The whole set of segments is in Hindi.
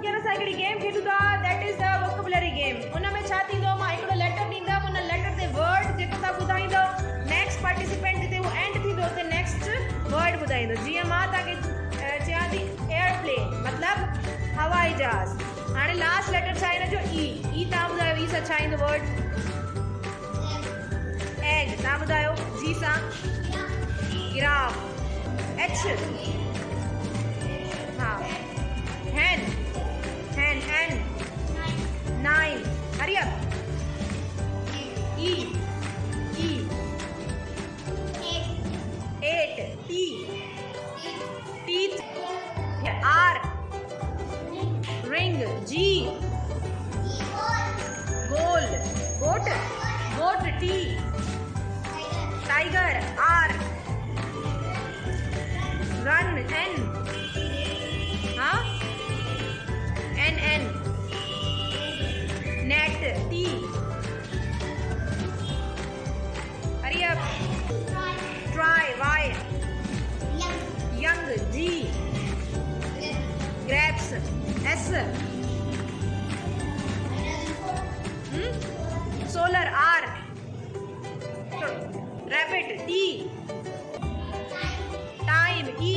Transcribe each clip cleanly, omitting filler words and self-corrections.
कहिड़ो सां हिकिड़ी गेम खेॾूं था, that is the vocabulary game. उन में छा थींदो, मां हिकिड़ो लेटर ॾींदमि, उन लेटर ते वर्ड जेको तव्हां ॿुधाईंदो, नेक्स्ट पार्टिसिपेंट जिते उहो एंड थींदो उते नेक्स्ट वर्ड ॿुधाईंदो। जीअं मां तव्हांखे चयां थी एयरप्लेन मतिलबु हवाई जहाज़। हाणे लास्ट लेटर छा आहे हिन जो, ई तव्हां ॿुधायो ई सां छा ईंदो वर्ड? एग। तव्हां ॿुधायो जी सां? गिराफ। एच, हाँ, hen, hen, nine, hurry up. E, eight, T, teeth, R, ring, G, goal, goat, T, tiger, R, run, N, हाँ, N, net, T, hurry up, try, Y, young, G, grapes, S, solar, R, rabbit, T, time, E,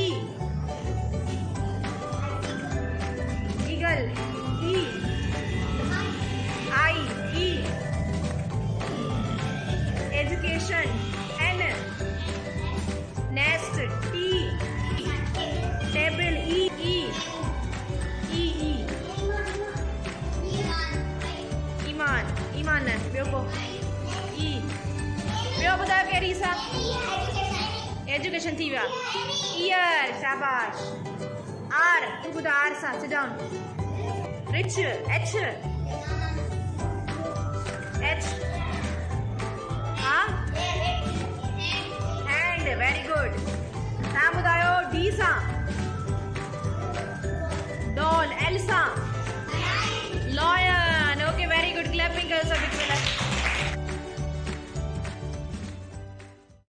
eagle, E, I, E, education, N, nest, T, table, E, ईमान ॿियो को ई। ॿियो ॿुधायो कहिड़ी सा? एजुकेशन थी विया। ईयर, शाबाश। आर, तूं ॿुधा आर सां, सिट डाउन। रिच, एच, हाँ, हैंड, वेरी गुड। तव्हां ॿुधायो डी सां? डॉल, एल सां?